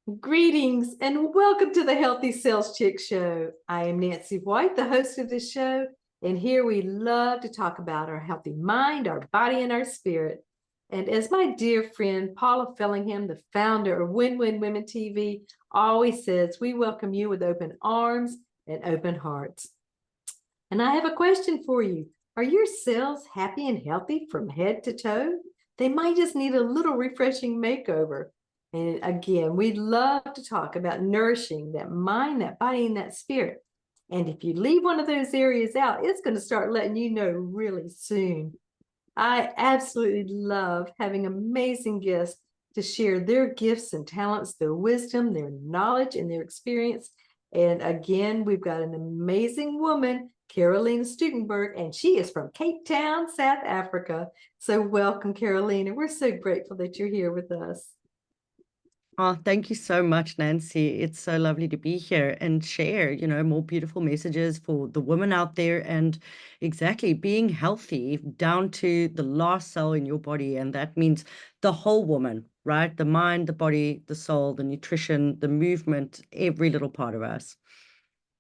Greetings and welcome to the Healthy Cells Chick Show. I am Nancy White, the host of this show, and here we love to talk about our healthy mind, our body, and our spirit. And as my dear friend Paula Fellingham, the founder of Win Win Women TV, always says, we welcome you with open arms and open hearts. And I have a question for you. Are your cells happy and healthy from head to toe? They might just need a little refreshing makeover. And again, we'd love to talk about nourishing that mind, that body, and that spirit. And if you leave one of those areas out, it's going to start letting you know really soon. I absolutely love having amazing guests to share their gifts and talents, their wisdom, their knowledge, and their experience. And again, we've got an amazing woman, Carolina Stutenberg, and she is from Cape Town, South Africa. So welcome, Carolina. We're so grateful that you're here with us. Oh, thank you so much, Nancy. It's so lovely to be here and share, more beautiful messages for the women out there and exactly being healthy down to the last cell in your body. And that means the whole woman, right? The mind, the body, the soul, the nutrition, the movement, every little part of us.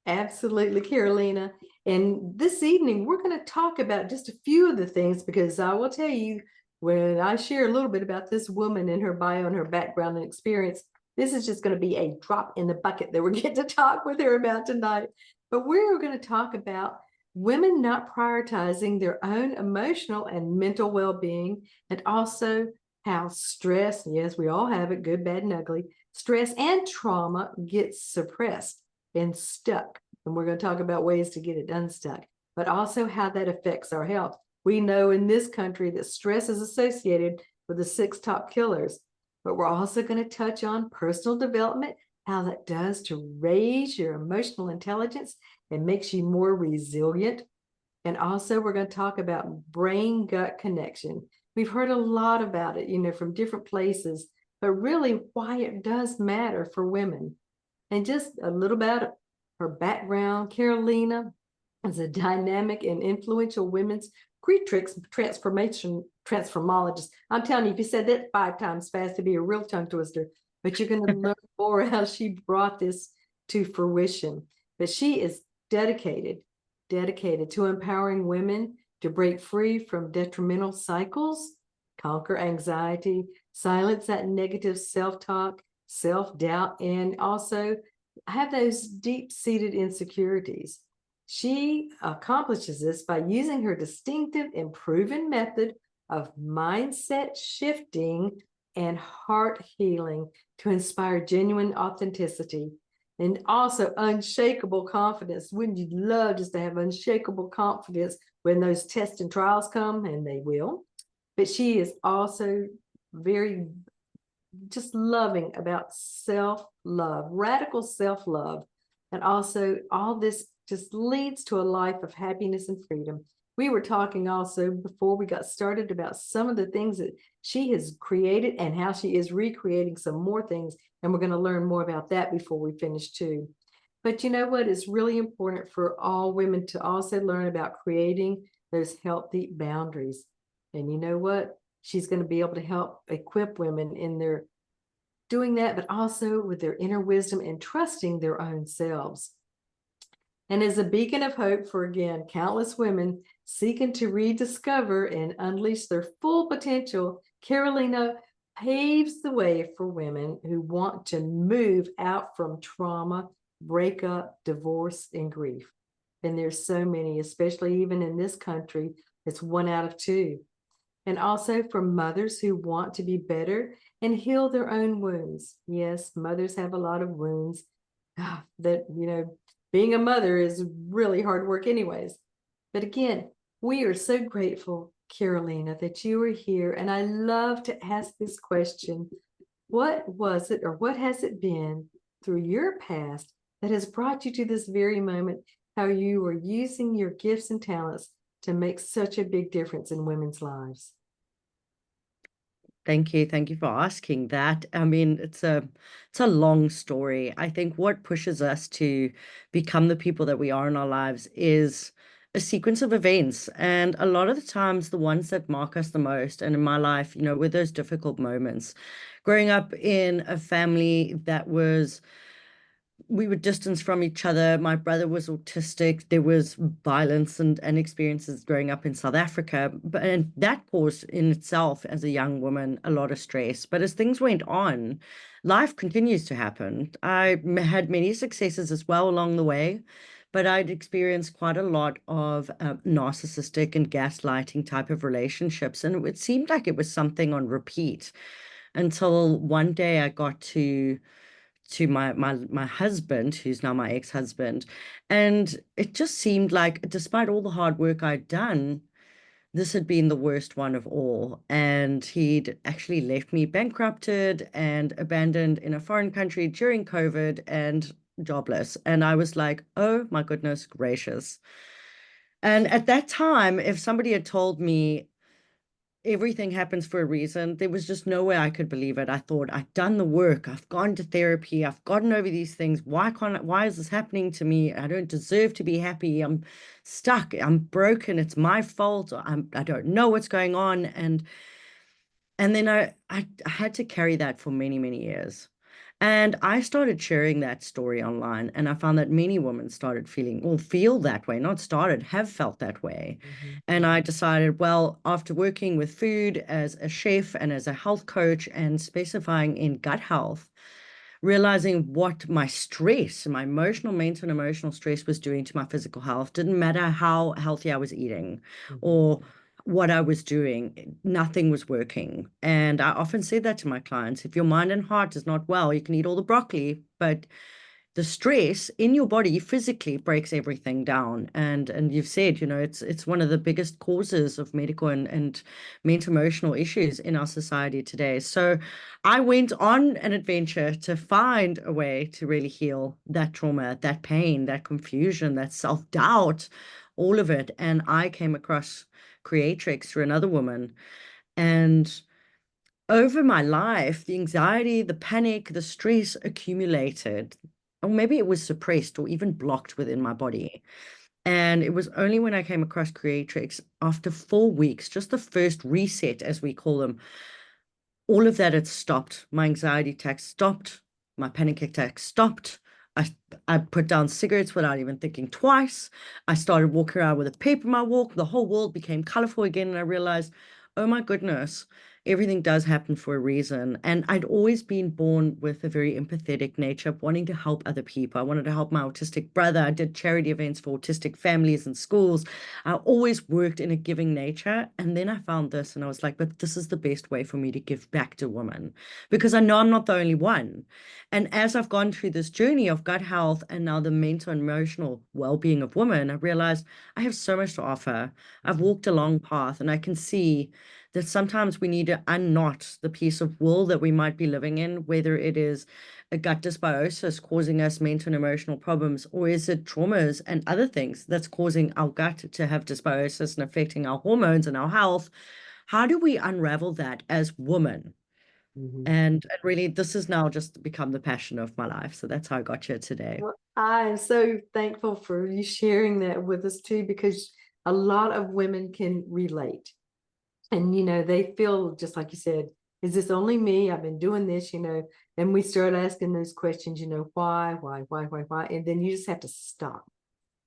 Absolutely, Carolina. And this evening, we're going to talk about just a few of the things because I will tell you, when I share a little bit about this woman and her bio and her background and experience, this is just going to be a drop in the bucket that we're getting to talk with her about tonight. But we're going to talk about women not prioritizing their own emotional and mental well-being, and also how stress, yes, we all have it, good, bad, and ugly, stress and trauma gets suppressed and stuck. And we're going to talk about ways to get it unstuck, but also how that affects our health. We know in this country that stress is associated with the 6 top killers, but we're also going to touch on personal development, how that does to raise your emotional intelligence and makes you more resilient. And also we're going to talk about brain-gut connection. We've heard a lot about it, from different places, but really why it does matter for women. And just a little about her background. Carolina is a dynamic and influential women's transformologist. I'm telling you, if you said that 5 times fast, it'd be a real tongue twister. But you're going to learn more how she brought this to fruition. But she is dedicated to empowering women to break free from detrimental cycles, conquer anxiety, silence that negative self-talk, self-doubt, and also have those deep-seated insecurities. She accomplishes this by using her distinctive and proven method of mindset shifting and heart healing to inspire genuine authenticity and also unshakable confidence. Wouldn't you love just to have unshakable confidence when those tests and trials come? And they will. But she is also very just loving about self-love, radical self-love. And also all this just leads to a life of happiness and freedom. We were talking also before we got started about some of the things that she has created and how she is recreating some more things. And we're going to learn more about that before we finish too. But you know what? It's really important for all women to also learn about creating those healthy boundaries. And you know what? She's going to be able to help equip women in their doing that, but also with their inner wisdom and trusting their own selves. And as a beacon of hope for, again, countless women seeking to rediscover and unleash their full potential, Carolina paves the way for women who want to move out from trauma, breakup, divorce, and grief. And there's so many, especially even in this country, it's 1 out of 2. And also for mothers who want to be better and heal their own wounds. Yes, mothers have a lot of wounds that, being a mother is really hard work anyways. But again, we are so grateful, Carolina, that you are here. And I love to ask this question. What was it, or what has it been through your past that has brought you to this very moment, how you are using your gifts and talents to make such a big difference in women's lives? Thank you. Thank you for asking that. I mean, it's a long story. I think what pushes us to become the people that we are in our lives is a sequence of events. And a lot of the times, the ones that mark us the most, and in my life, were those difficult moments. growing up in a family that was, we were distanced from each other. My brother was autistic. There was violence and experiences growing up in South Africa. But and that caused in itself, as a young woman, a lot of stress. But as things went on, life continues to happen. Had many successes as well along the way, but I'd experienced quite a lot of narcissistic and gaslighting type of relationships. And it seemed like it was something on repeat until one day I got to my husband, who's now my ex-husband, and it just seemed like, despite all the hard work I'd done, this had been the worst one of all. And he'd actually left me bankrupted and abandoned in a foreign country during COVID and jobless. And I was like, oh my goodness gracious. And at that time, if somebody had told me everything happens for a reason, there was just no way I could believe it. I thought, I've done the work, I've gone to therapy, I've gotten over these things. Why is this happening to me? I don't deserve to be happy. I'm stuck. I'm broken. It's my fault. I don't know what's going on. And then I had to carry that for many, many years. And I started sharing that story online, and I found that many women started feeling or feel that way, not started, have felt that way. Mhm. And I decided, well, after working with food as a chef and as a health coach and specifying in gut health, realizing what my stress, my emotional, mental, and emotional stress was doing to my physical health. Didn't matter how healthy I was eating Mhm. or what I was doing, nothing was working. And I often say that to my clients, if your mind and heart is not well, you can eat all the broccoli, but the stress in your body physically breaks everything down. And you've said, it's one of the biggest causes of medical and mental emotional issues in our society today. So I went on an adventure to find a way to really heal that trauma, that pain, that confusion, that self-doubt, all of it. And I came across Creatrix through another woman. And over my life, the anxiety, the panic, the stress accumulated, or maybe it was suppressed or even blocked within my body. And it was only when I came across Creatrix after 4 weeks, just the first reset, as we call them, all of that had stopped. My anxiety attacks stopped. My panic attacks stopped. I put down cigarettes without even thinking twice. I started walking around with a paper in my walk. The whole world became colorful again. And I realized, oh my goodness, everything does happen for a reason. And I'd always been born with a very empathetic nature, wanting to help other people. I wanted to help my autistic brother. I did charity events for autistic families and schools. I always worked in a giving nature. And then I found this and I was like, but this is the best way for me to give back to women because I know I'm not the only one. And as I've gone through this journey of gut health and now the mental and emotional well-being of women, I realized I have so much to offer. I've Mhm. walked a long path and I can see that sometimes we need to unknot the piece of wool that we might be living in, whether it is a gut dysbiosis causing us mental and emotional problems, or is it traumas and other things that's causing our gut to have dysbiosis and affecting our hormones and our health? How do we unravel that as women? Mhm. And really, this has now just become the passion of my life. So that's how I got here today. Well, I am so thankful for you sharing that with us too, because a lot of women can relate. And, they feel just like you said, is this only me? I've been doing this, and we start asking those questions, why? And then you just have to stop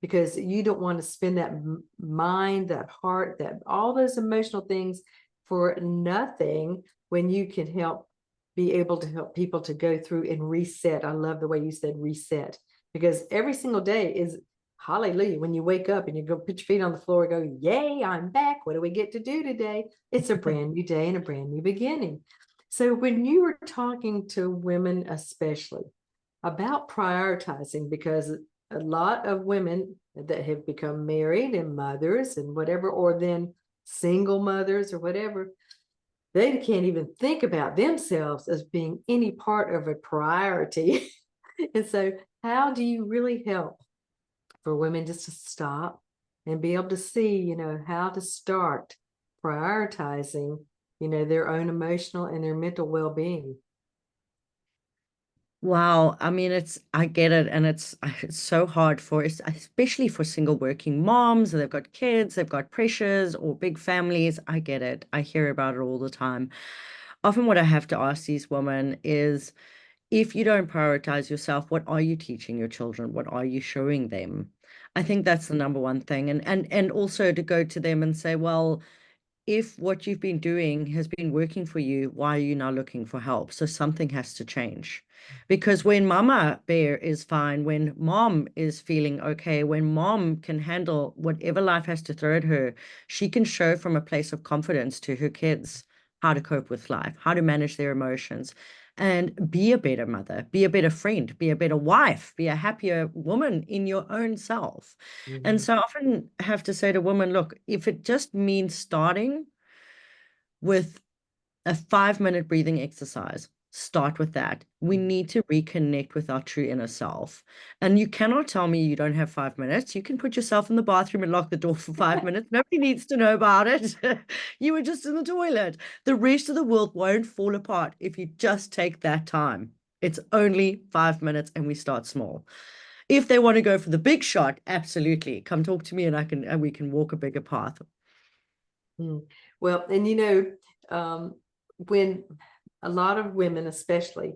because you don't want to spend that mind, that heart, that all those emotional things for nothing when you can be able to help people to go through and reset. I love the way you said reset because every single day is hallelujah. When you wake up and you go put your feet on the floor and go, yay, I'm back. What do we get to do today? It's a brand new day and a brand new beginning. So when you were talking to women, especially about prioritizing, because a lot of women that have become married and mothers and whatever, or then single mothers or whatever, they can't even think about themselves as being any part of a priority. And so, how do you really help for women just to stop and be able to see, how to start prioritizing, their own emotional and their mental well-being? Wow. I mean, I get it. And it's so hard especially for single working moms. They've got kids, they've got pressures or big families. I get it. I hear about it all the time. often what I have to ask these women is, if you don't prioritize yourself, what are you teaching your children? What are you showing them? I think that's the number one thing. And also to go to them and say, well, if what you've been doing has been working for you, why are you now looking for help? So something has to change. Because when mama bear is fine, when mom is feeling okay, when mom can handle whatever life has to throw at her, she can show from a place of confidence to her kids how to cope with life, how to manage their emotions, and be a better mother, be a better friend, be a better wife, be a happier woman in your own self. And Mhm. so I often have to say to women, look, if it just means starting with a 5-minute breathing exercise, start with that. We need to reconnect with our true inner self. And you cannot tell me you don't have 5 minutes. You can put yourself in the bathroom and lock the door for 5 minutes. Nobody needs to know about it. You were just in the toilet. The rest of the world won't fall apart if you just take that time. It's only 5 minutes and we start small. If they want to go for the big shot, absolutely. Come talk to me and we can walk a bigger path. Mm. Well, and when a lot of women, especially,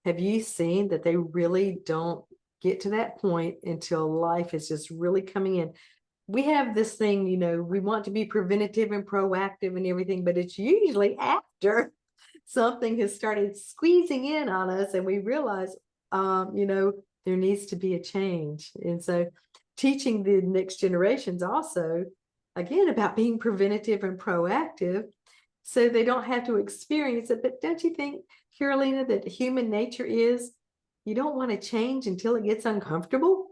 have you seen that they really don't get to that point until life is just really coming in? We have this thing, we want to be preventative and proactive and everything, but it's usually after something has started squeezing in on us and we realize, there needs to be a change. And so teaching the next generations also, again, about being preventative and proactive so they don't have to experience it. But don't you think, Carolina, that human nature is you don't want to change until it gets uncomfortable?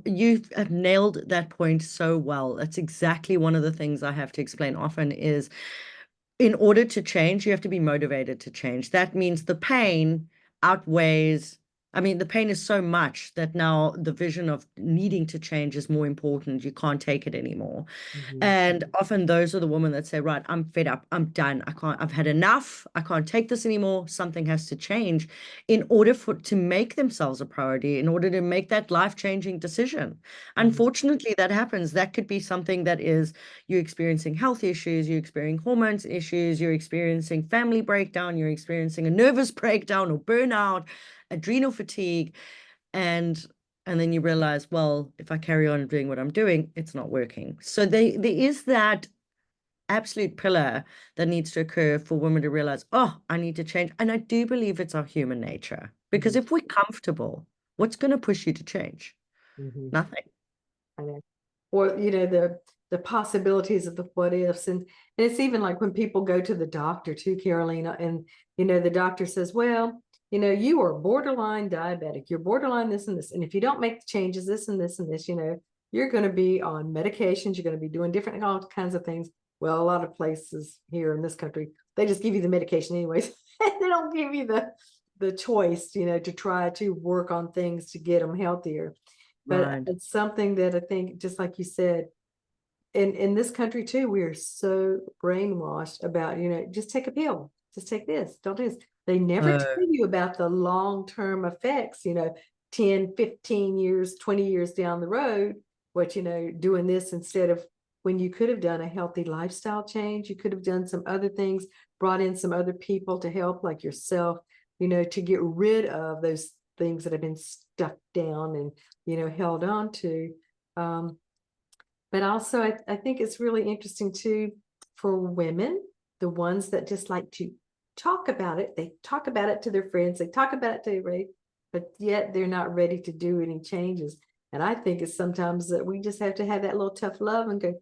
You have nailed that point so well. That's exactly one of the things I have to explain often is, in order to change, you have to be motivated to change. That means the pain outweighs, I mean, the pain is so much that now the vision of needing to change is more important. You can't take it anymore. Mhm. And often those are the women that say, right, I'm fed up, I'm done, I've had enough, I can't take this anymore. Something has to change in order to make themselves a priority, in order to make that life-changing decision. Mhm. Unfortunately, that happens. That could be something that is you're experiencing health issues, you're experiencing hormones issues, you're experiencing family breakdown, you're experiencing a nervous breakdown or burnout, adrenal fatigue, and and then you realize, well, if I carry on doing what I'm doing, it's not working. So there is that absolute pillar that needs to occur for women to realize, oh, I need to change. And I do believe it's our human nature. Because Mhm. if we're comfortable, what's going to push you to change? Mhm. Nothing. I know. Or the possibilities of the what ifs, and it's even like when people go to the doctor too, Carolina, and the doctor says, well, you are borderline diabetic, you're borderline this and this, and if you don't make the changes, this and this and this, you're going to be on medications, you're going to be doing different all kinds of things. Well, a lot of places here in this country, they just give you the medication anyways. They don't give you the choice, to try to work on things to get them healthier. But Right. it's something that I think, just like you said, in this country too, we are so brainwashed about, just take a pill, just take this, don't do this. They never tell Uh, you about the long-term effects, 10, 15 years, 20 years down the road, what, doing this instead of when you could have done a healthy lifestyle change, you could have done some other things, brought in some other people to help, like yourself, to get rid of those things that have been stuck down and, held on to. Um, but also, I think it's really interesting too for women, the ones that just like to talk about it. They talk about it to their friends, they talk about it to everybody, but yet they're not ready to do any changes. And I think it's sometimes that we just have to have that little tough love and go,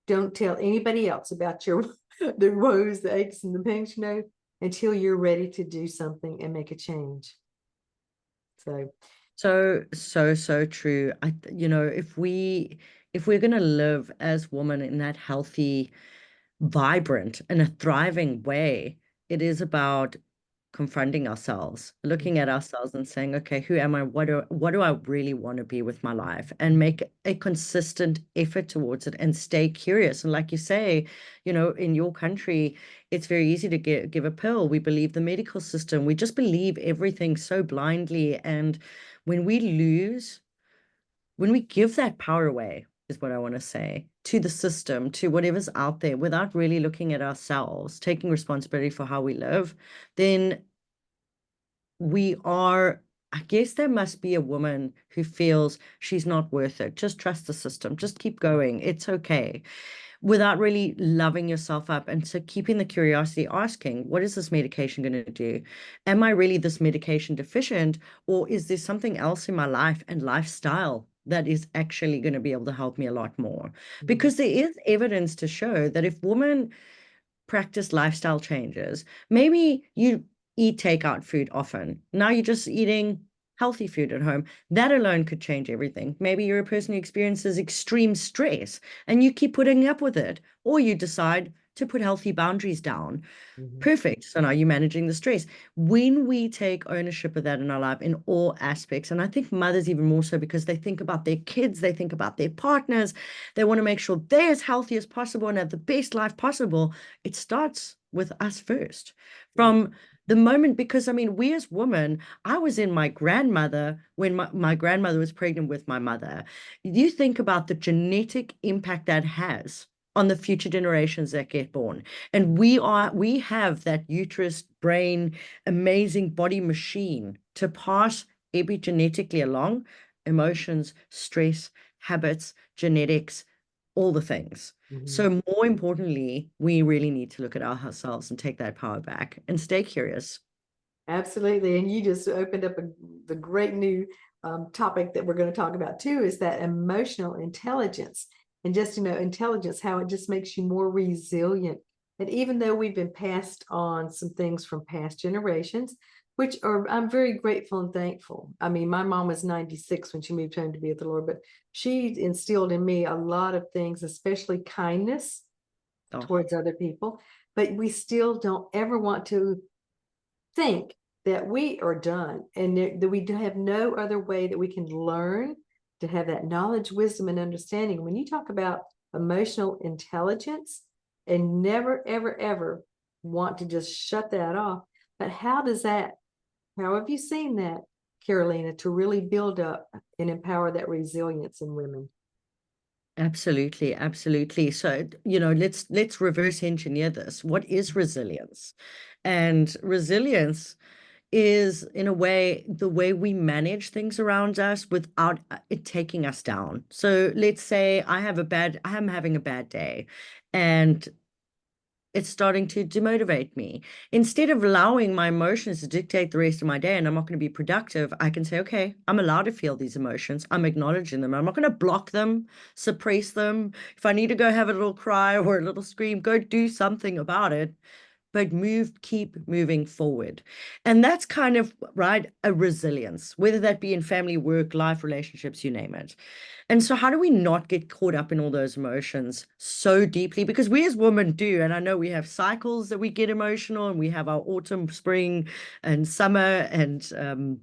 don't tell anybody else about your the woes, the aches, and the pains, until you're ready to do something and make a change. So, so true. If we're going to live as women in that healthy, vibrant, and a thriving way, it is about confronting ourselves, looking at ourselves and saying, okay, who am I? What do I really want to be with my life? And make a consistent effort towards it and stay curious. And like you say, in your country, it's very easy to give a pill. We believe the medical system. We just believe everything so blindly. And when we lose, when we give that power away, is what I want to say, to the system, to whatever's out there, without really looking at ourselves, taking responsibility for how we live, then we are, I guess there must be a woman who feels she's not worth it. Just trust the system. Just keep going. It's okay. Without really loving yourself up. And so keeping the curiosity, asking, what is this medication going to do? Am I really this medication deficient? Or is there something else in my life and lifestyle that is actually going to be able to help me a lot more? Mhm. Because there is evidence to show that if women practice lifestyle changes. Maybe you eat takeout food often. Now you're just eating healthy food at home. That alone could change everything. Maybe you're a person who experiences extreme stress and you keep putting up with it, or you decide to put healthy boundaries down. Mhm. Perfect. So now you're managing the stress. When we take ownership of that in our life in all aspects, and I think mothers even more so because they think about their kids, they think about their partners, they want to make sure they're as healthy as possible and have the best life possible. It starts with us first. From the moment, because I mean, we as women, I was in my grandmother when my grandmother was pregnant with my mother. You think about the genetic impact that has on the future generations that get born. And we have that uterus brain, amazing body machine to pass epigenetically along emotions, stress, habits, genetics, all the things. Mhm. So more importantly, we really need to look at ourselves and take that power back and stay curious. Absolutely. And you just opened up the great new topic that we're going to talk about too, is that emotional intelligence. And just, intelligence, how it just makes you more resilient. And even though we've been passed on some things from past generations, which are, I'm very grateful and thankful. I mean, my mom was 96 when she moved home to be with the Lord, but she instilled in me a lot of things, especially kindness Oh, towards other people. But we still don't ever want to think that we are done and that we have no other way that we can learn to have that knowledge, wisdom, and understanding. When you talk about emotional intelligence, and never, ever, ever want to just shut that off. But how have you seen that, Carolina, to really build up and empower that resilience in women? absolutely, absolutely. So, let's reverse engineer this. What is resilience? And resilience is in a way the way we manage things around us without it taking us down. So let's say I am having a bad day and it's starting to demotivate me. Instead of allowing my emotions to dictate the rest of my day and I'm not going to be productive, I can say, okay, I'm allowed to feel these emotions. I'm acknowledging them. I'm not going to block them, suppress them. If I need to go have a little cry or a little scream, go do something about it, but keep moving forward. And that's kind of, right, a resilience, whether that be in family, work, life, relationships, you name it. And so, how do we not get caught up in all those emotions so deeply? Because we as women do. And I know we have cycles that we get emotional, and we have our autumn, spring, and summer, and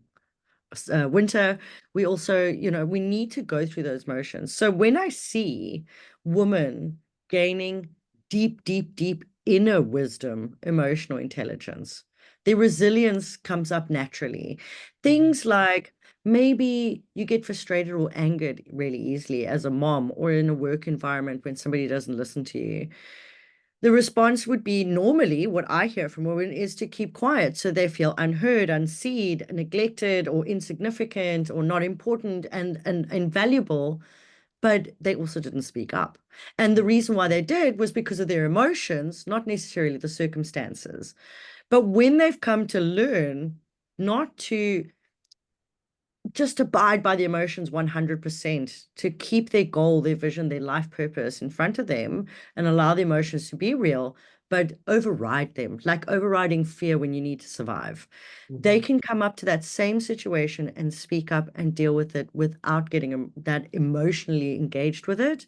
winter. We also, we need to go through those motions. So when I see women gaining deep, deep, deep inner wisdom, emotional intelligence, their resilience comes up naturally. Mhm. Things like maybe you get frustrated or angered really easily as a mom or in a work environment when somebody doesn't listen to you. The response would be normally what I hear from women is to keep quiet so they feel unheard, unseen, neglected, or insignificant, or not important and invaluable, but they also didn't speak up. And the reason why they did was because of their emotions, not necessarily the circumstances. But when they've come to learn not to just abide by the emotions 100%, to keep their goal, their vision, their life purpose in front of them and allow the emotions to be real, but override them, like overriding fear when you need to survive. They Mhm. can come up to that same situation and speak up and deal with it without getting that emotionally engaged with it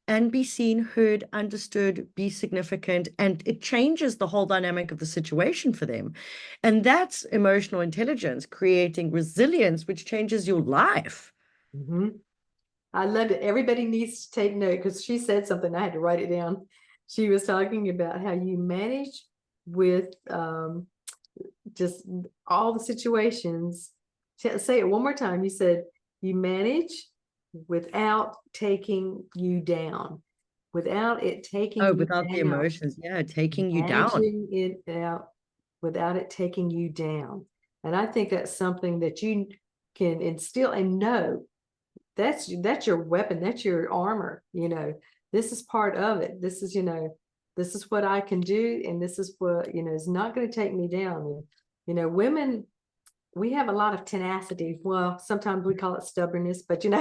and be seen, heard, understood, be significant. And it changes the whole dynamic of the situation for them. And that's emotional intelligence, creating resilience, which changes your life. Mhm. I loved it. Everybody needs to take note because she said something. I had to write it down. She was talking about how you manage with just all the situations. Say it one more time. You said you manage without taking you down, without it taking Oh, you without the down, emotions, yeah, taking you down. managing it out without it taking you down. And I think that's something that you can instill and know that's your weapon, that's your armor. This is part of it. This is, this is what I can do, and this is what, is not going to take me down. And women, we have a lot of tenacity. Well, sometimes we call it stubbornness, but it's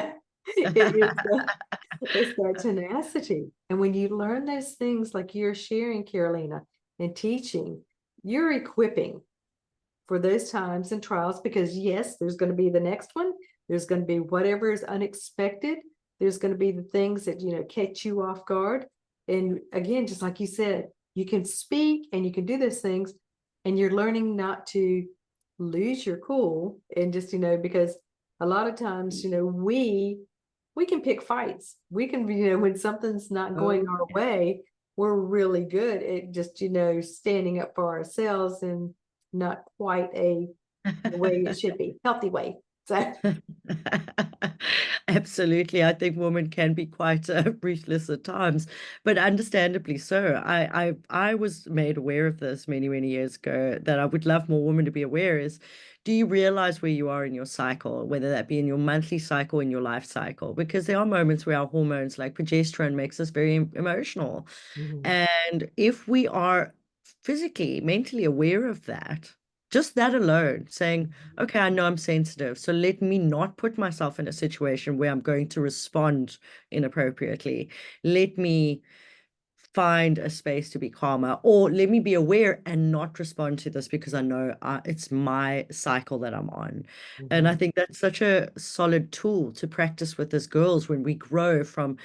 that tenacity. And when you learn those things like you're sharing, Carolina, and teaching, you're equipping for those times and trials, because yes, there's going to be the next one. There's going to be whatever is unexpected. There's going to be the things that, catch you off guard. And again, just like you said, you can speak and you can do those things, and you're learning not to lose your cool. And just, because a lot of times, we can pick fights. We can, when something's not going Oh, our way, we're really good at just, standing up for ourselves, and not quite the way it should be, healthy way. So, absolutely. I think women can be quite ruthless at times, but understandably so. I was made aware of this many, many years ago, that I would love more women to be aware is, do you realize where you are in your cycle, whether that be in your monthly cycle, in your life cycle? Because there are moments where our hormones like progesterone makes us very emotional. mhm, And if we are physically, mentally aware of that, just that alone, saying, okay, I know I'm sensitive, so let me not put myself in a situation where I'm going to respond inappropriately. Let me find a space to be calmer, or let me be aware and not respond to this because I know it's my cycle that I'm on. And I mhm, think that's such a solid tool to practice with as girls when we grow from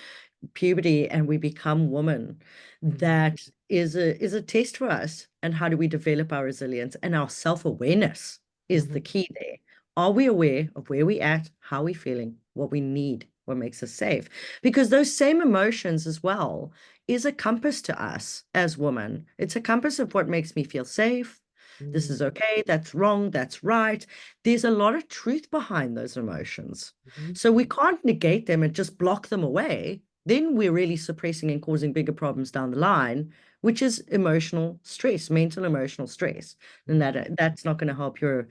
puberty and we become women. mhm, That is a test for us. And how do we develop our resilience and our self-awareness is the mhm, key there. Are we aware of where we at, how we feeling, what we need, what makes us safe? Because those same emotions as well is a compass to us as women. It's a compass of what makes me feel safe. This mhm, is okay, that's wrong, that's right. There's a lot of truth behind those emotions. mhm, So we can't negate them and just block them away. Then we're really suppressing and causing bigger problems down the line, which is emotional stress, mental emotional stress. And mhm. that's not going to help your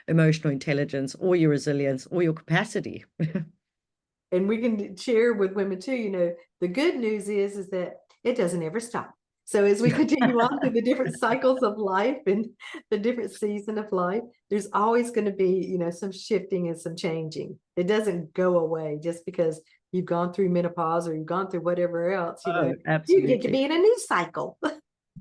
emotional intelligence or your resilience or your capacity. And we can share with women too, the good news is that it doesn't ever stop. So as we continue on through the different cycles of life and the different season of life, there's always going to be, some shifting and some changing. It doesn't go away just because you've gone through menopause or you've gone through whatever else, Oh, you get to absolutely. be in a new cycle.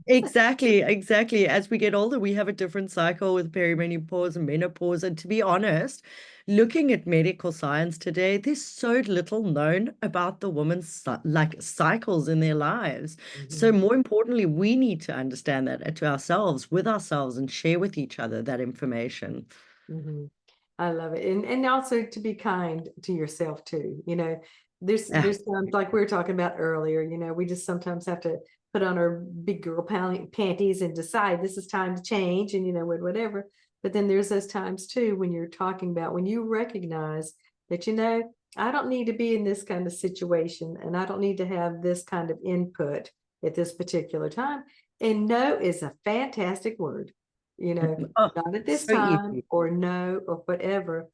Exactly, exactly. As we get older, we have a different cycle with perimenopause and menopause. And to be honest, looking at medical science today, there's so little known about the woman's like cycles in their lives. So Mhm. more importantly, we need to understand that to ourselves, with ourselves, and share with each other that information. Mhm. I love it. And also to be kind to yourself too. Yeah. There's times like we were talking about earlier, we just sometimes have to put on our big girl panties and decide this is time to change, and whatever. But then there's those times too when you're talking about when you recognize that, I don't need to be in this kind of situation, and I don't need to have this kind of input at this particular time. And no is a fantastic word. You know, Oh, not at this so time, easy. or no, or whatever.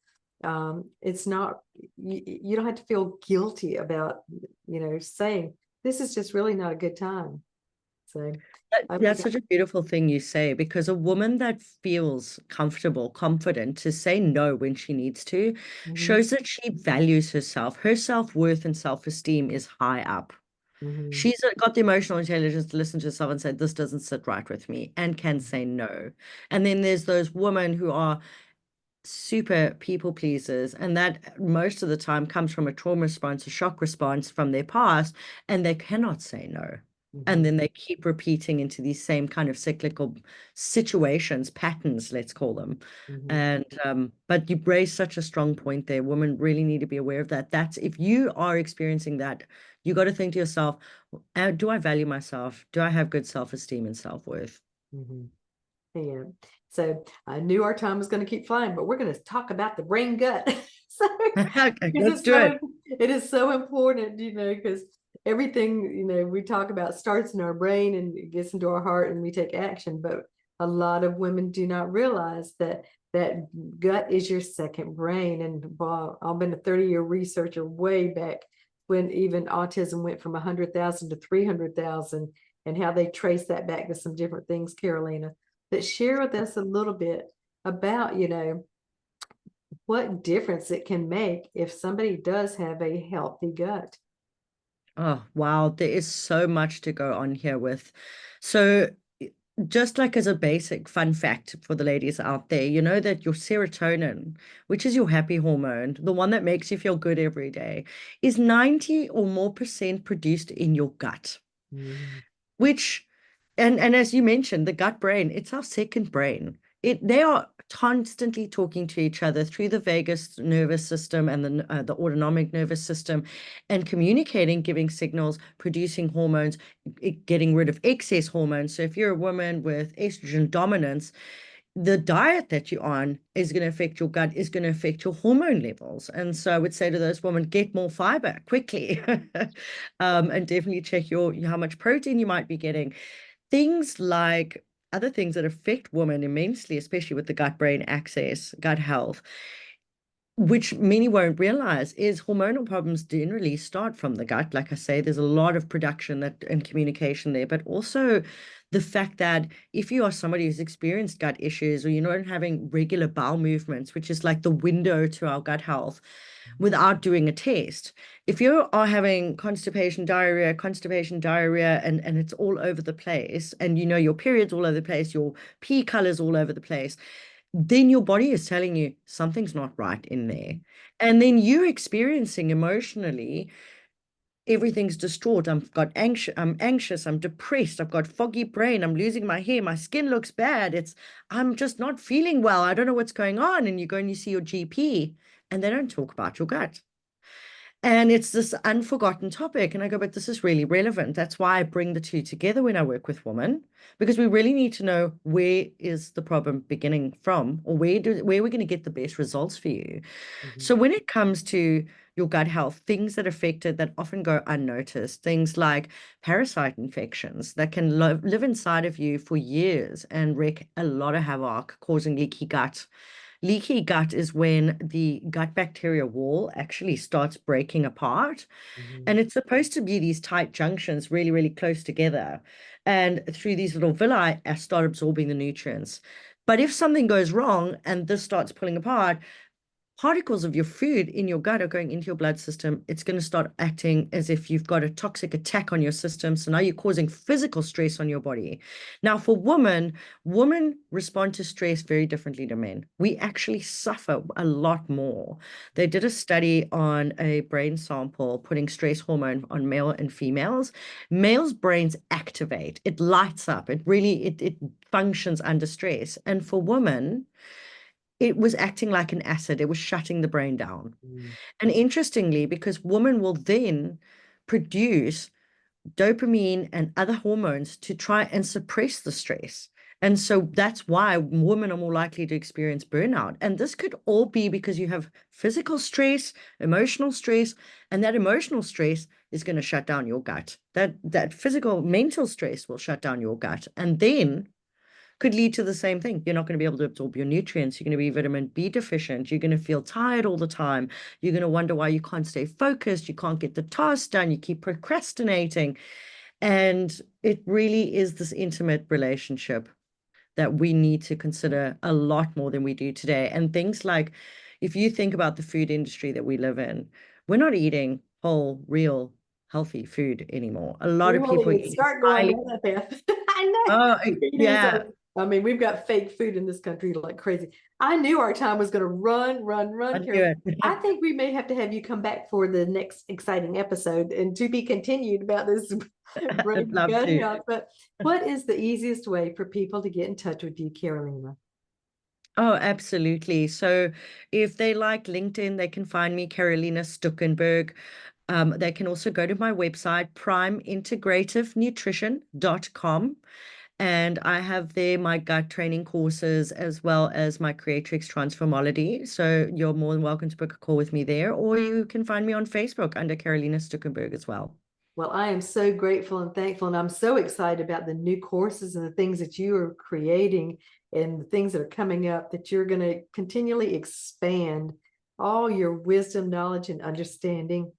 It's not, you don't have to feel guilty about, saying this is just really not a good time. So I That's like, such a beautiful thing you say, because a woman that feels comfortable, confident to say no when she needs to mm-hmm, shows that she values herself. Her self-worth and self-esteem is high up. mm-hmm, She's got the emotional intelligence to listen to herself and say, this doesn't sit right with me, and can mm-hmm, say no. And then there's those women who are super people pleasers, and that most of the time comes from a trauma response, a shock response from their past, and they cannot say no. And mm-hmm, then they keep repeating into these same kind of cyclical situations, patterns, let's call them. mm-hmm, And but you raise such a strong point there. Women really need to be aware of that. That's if you are experiencing that, you got to think to yourself, do I value myself? Do I have good self-esteem and self-worth? mm-hmm. Yeah. So I knew our time was going to keep flying, but we're going to talk about the brain gut. So Okay, because let's do it. it is so important, because everything, we talk about starts in our brain and it gets into our heart and we take action. But a lot of women do not realize that that gut is your second brain. And I've been a 30-year researcher way back when even autism went from 100,000 to 300,000, and how they trace that back to some different things, Carolina. But share with us a little bit about, what difference it can make if somebody does have a healthy gut. Oh, wow. There is so much to go on here with. So, just like as a basic fun fact for the ladies out there, you know that your serotonin, which is your happy hormone, the one that makes you feel good every day, is 90 or more percent produced in your gut, Mm, which, and as you mentioned, the gut brain, it's our second brain. They are constantly talking to each other through the vagus nervous system and the autonomic nervous system, and communicating, giving signals, producing hormones, getting rid of excess hormones. So if you're a woman with estrogen dominance, the diet that you're on is going to affect your gut, is going to affect your hormone levels. And so I would say to those women, get more fiber quickly, and definitely check your how much protein you might be getting. Things like other things that affect women immensely, especially with the gut-brain axis, gut health, which many won't realize, is hormonal problems generally start from the gut. Like I say, there's a lot of production and communication there, but also the fact that if you are somebody who's experienced gut issues, or you're not having regular bowel movements, which is like the window to our gut health, without doing a test. If you are having constipation, diarrhea, and it's all over the place, and your period's all over the place, your pee color's all over the place, then your body is telling you something's not right in there. And then you're experiencing emotionally, everything's distraught. I'm anxious, I'm depressed, I've got foggy brain, I'm losing my hair, my skin looks bad. I'm just not feeling well. I don't know what's going on. And you go and you see your GP, and they don't talk about your gut. And it's this unforgotten topic. And I go, but this is really relevant. That's why I bring the two together when I work with women, because we really need to know, where is the problem beginning from, or where we're going to get the best results for you. mhm, So when it comes to your gut health, things that affect it that often go unnoticed, things like parasite infections that can live inside of you for years and wreak a lot of havoc, causing leaky gut. Leaky gut is when the gut bacteria wall actually starts breaking apart. mhm, And it's supposed to be these tight junctions, really, really close together. And through these little villi, I start absorbing the nutrients. But if something goes wrong and this starts pulling apart, particles of your food in your gut are going into your blood system. It's going to start acting as if you've got a toxic attack on your system. So now you're causing physical stress on your body. Now, for women respond to stress very differently to men. We actually suffer a lot more. They did a study on a brain sample, putting stress hormone on male and females. Males' brains activate, it lights up, it functions under stress. And for women, it was acting like an acid. It was shutting the brain down. mhm, And interestingly, because women will then produce dopamine and other hormones to try and suppress the stress. And so that's why women are more likely to experience burnout. And this could all be because you have physical stress, emotional stress, and that emotional stress is going to shut down your gut. That physical, mental stress will shut down your gut. And then could lead to the same thing. You're not going to be able to absorb your nutrients. You're going to be vitamin B deficient. You're going to feel tired all the time. You're going to wonder why you can't stay focused. You can't get the task done. You keep procrastinating. And it really is this intimate relationship that we need to consider a lot more than we do today. And things like, if you think about the food industry that we live in, we're not eating whole, real, healthy food anymore. A lot we of won't people are even eating start going highly. down that path. I know. Oh, It is yeah, I mean, we've got fake food in this country like crazy. I knew our time was going to I run, knew Carol. I it. think we may have to have you come back for the next exciting episode and to be continued about this I'd brain love gut to. health. But what is the easiest way for people to get in touch with you, Carolina? Oh, absolutely. So if they like LinkedIn, they can find me, Carolina Stuckenberg. They can also go to my website, primeintegrativenutrition.com. And I have there my gut training courses as well as my Creatrix Transformology. So you're more than welcome to book a call with me there, or you can find me on Facebook under Carolina Stuckenberg as well. Well, I am so grateful and thankful, and I'm so excited about the new courses and the things that you are creating and the things that are coming up, that you're going to continually expand all your wisdom, knowledge, and understanding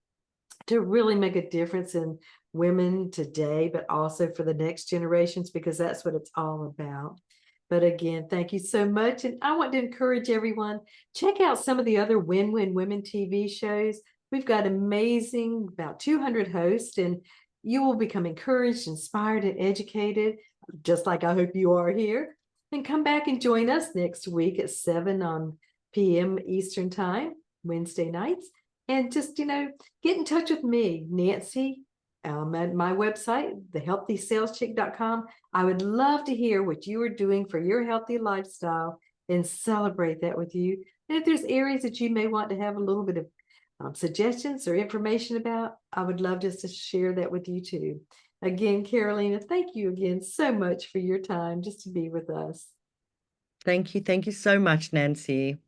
to really make a difference in women today, but also for the next generations, because that's what it's all about. But again, thank you so much. And I want to encourage everyone, check out some of the other Win-Win Women TV shows. We've got amazing, about 200 hosts, and you will become encouraged, inspired, and educated, just like I hope you are here. And come back and join us next week at 7 p.m. Eastern Time, Wednesday nights. And just, get in touch with me, Nancy, at my website, thehealthycellschick.com. I would love to hear what you are doing for your healthy lifestyle and celebrate that with you. And if there's areas that you may want to have a little bit of suggestions or information about, I would love just to share that with you too. Again, Carolina, thank you again so much for your time just to be with us. Thank you. Thank you so much, Nancy.